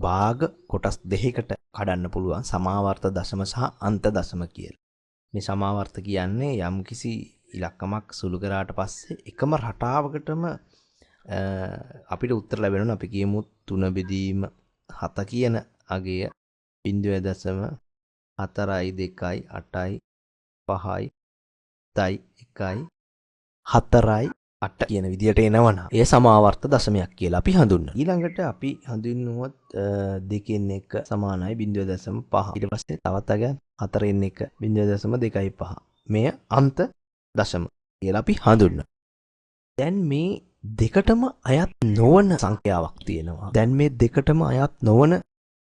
භාග කොටස් දෙකකට කඩන්න පුළුවන් සමාවර්ත දශම සහ අන්ත දශම කියලා. මේ සමාවර්ත කියන්නේ යම්කිසි ඉලක්කමක් සුළු කරාට පස්සේ එකම රටාවකටම අපිට උත්තර ලැබෙනවා. අපි කියමු 3 බෙදීම 7 කියන අගය 0.4යි 2යි 8යි 5යි 7යි 4යි 8 කියන විදියට එනවනම් ඒ සමාවර්ත දශමයක් කියලා අපි හඳුන්වනවා. ඊළඟට අපි හඳුන්වුවොත් 2න් 1 සමානයි 0.5. ඊට පස්සේ තවත් අගයක් 4න් 1 0.25. මෙය අන්ත දශම කියලා අපි හඳුන්වනවා. දැන් මේ දෙකටම අයත් නොවන සංඛ්‍යාවක් තියෙනවා. දැන් මේ දෙකටම අයත් නොවන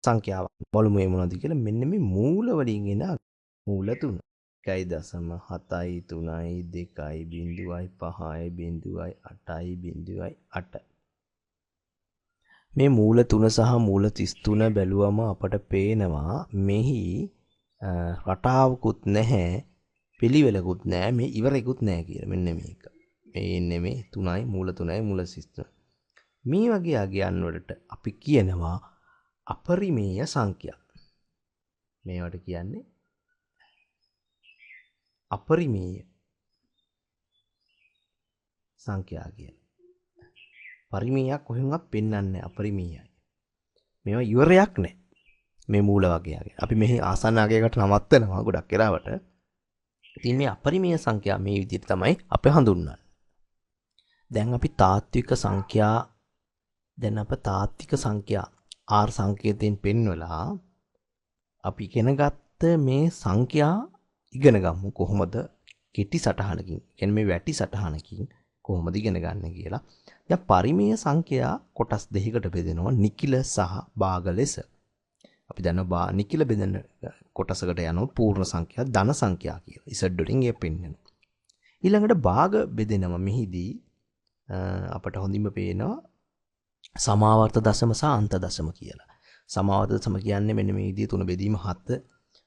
සංඛ්‍යාවක් බලමු මේ මොනවද කියලා. මෙන්න මේ මූල වලින් එන මූල 3. 1.7යි 3යි 2යි 0.5යි 0.8යි 0.8. මේ මූල 3 සහ මූල 33 බැලුවම අපට පේනවා මෙහි රටාවකුත් නැහැ, පිළිවෙලකුත් නැහැ, මේ ඉවරෙකුත් නැහැ කියලා. මෙන්න මේක. මේ ඉන්නේ මේ 3යි මූල 3යි මූල 33. මේ වගේ අගයන් වලට අපි කියනවා අපරිමේය සංඛ්‍යා. මේවට කියන්නේ අපරිමේය සංඛ්‍යා කියලා. පරිමේයක් කොහෙන්වත් පෙන්වන්නේ නැහැ, අපරිමේයයි. මේවා ඉවරයක් නැහැ. මේ මූල වර්ගයගේ. අපි මෙහි ආසන්න අගයකට නවත්තනවා ගොඩක් වෙලාවට. ඉතින් මේ අපරිමේය සංඛ්‍යා මේ විදිහට තමයි අපි හඳුන්වන්නේ. දැන් අපි තාත්වික සංඛ්‍යා R සංකේතයෙන් පෙන්වලා අපි ඉගෙන ගත්ත මේ සංඛ්‍යා ඉගෙන ගමු කොහොමද කෙටි සටහනකින්, කියන්නේ මේ වැටි සටහනකින් කොහොමද ඉගෙන ගන්න කියලා. දැන් පරිමේය සංඛ්‍යා කොටස් දෙකකට බෙදෙනවා, නිකිල සහ භාග ලෙස. අපි දන්නවා නිකිල බෙදෙන කොටසකට යනවා පූර්ණ සංඛ්‍යා, ධන සංඛ්‍යා කියලා. ඉසඩ් වලින් ඒ පෙන්වනවා. ඊළඟට භාග බෙදෙනවා. මෙහිදී අපට හොඳින්ම පේනවා සමාවර්ත දශම සහ අන්ත දශම කියලා. සමාවර්ත දශම කියන්නේ මෙන්න මේ විදිහේ 3 බෙදීම 7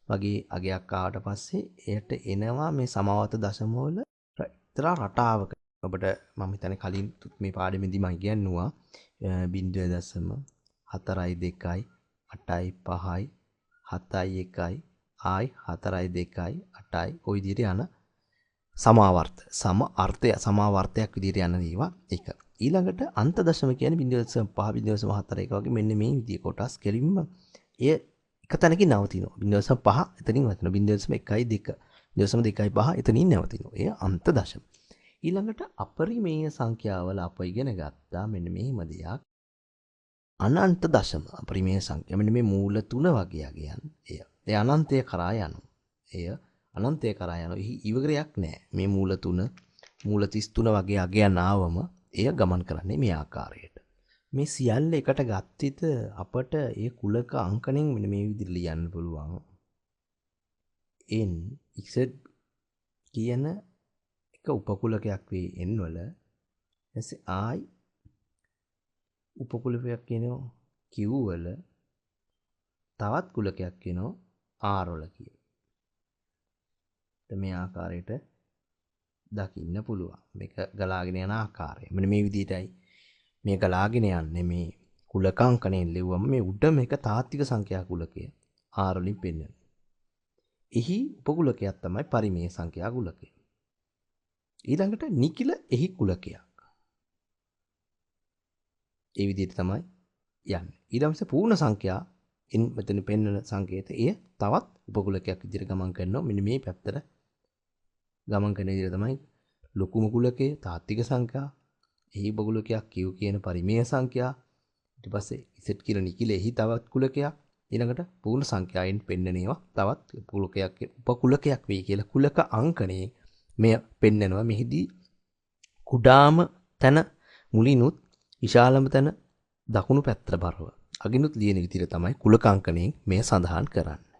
වගේ අගයක් ආවට පස්සේ එයට එනවා මේ සමාවර්ත දශම වල එක්තරා රටාවක. ඔබට මම හිතන්නේ කලින් මේ පාඩමේදී මම කියන්නවා 0.4යි 2යි 8යි 5යි 7යි 1යි ආයි 4යි 2යි 8යි ওই විදිහට යන සමාවර්තයක් විදිහට යන ඒවා එක. ඊළඟට අන්ත දශම කියන්නේ 0.5 0.4 එක වගේ මෙන්න මේ විදිහේ කොටස් කෙලින්ම එය එක තැනකින් නවතිනවා. 0.5 එතනින් නවතිනවා. 0.1යි 2 0.2යි 5 එතනින් නවතිනවා. එය අන්ත දශම. ඊළඟට අපරිමේය සංඛ්‍යාවල අප ඉගෙන ගත්තා මෙන්න මෙහිම දෙයක්. අනන්ත දශම අපරිමේය සංඛ්‍යා. මෙන්න මේ මූල 3 වගේ අගයන් එය. ඒ අනන්තය කරා යනවා. එය අනන්තය කරා යනවා. එහි ඉවරයක් නැහැ. මේ මූල 3 මූල 33 වගේ අගයන් ආවම එය ගමන් කරන්නේ මේ ආකාරයට. මේ සියල්ල එකට ගත්තිත අපට ඒ කුලක අංකණයෙන් මෙන්න මේ විදිහට ලියන්න පුළුවන්. n z කියන එක උපකුලකයක් වේ n වල. ඊටසේ i උපකුලකයක් කියනවා q වල. තවත් කුලකයක් කියනවා r වල කියලා. මේ ආකාරයට දකින්න පුළුවන්. මේක ගලාගෙන යන ආකාරය. මෙන්න මේ විදිහටයි මේ ගලාගෙන යන්නේ. මේ කුලක අංකණයෙන් ලිව්වම මේ උඩ මේක තාත්වික සංඛ්‍යා කුලකය r වලින් පෙන්වනවා. එහි උපකුලකයක් තමයි පරිමේය සංඛ්‍යා කුලකය. ඊළඟට නිකිල එහි කුලකයක්. ඒ විදිහට තමයි යන්නේ. ඊළඟට පූර්ණ සංඛ්‍යා මෙතන පෙන්වන සංකේතය එය තවත් උපකුලකයක් විදිහට ගමන් කරනවා. මෙන්න මේ පැත්තට ගමන් කරන විදිහ තමයි ලොකුම කුලකය තාත්වික සංඛ්‍යා. එහි උපකුලකයක් q කියන පරිමේය සංඛ්‍යා. ඊට පස්සේ z කියන නිකිලෙහි තවත් කුලකයක්. ඊළඟට පූර්ණ සංඛ්‍යාවෙන් පෙන්වන ඒවා තවත් උපකුලකයක් වේ කියලා කුලක අංකණේ මෙය පෙන්වනවා. මෙහිදී කුඩාම තැන මුලිනුත් විශාලම තැන දකුණු පැත්තට බරව අගිනුත් ලියන විදිහට තමයි කුලක අංකණයෙන් මෙය සඳහන් කරන්නේ.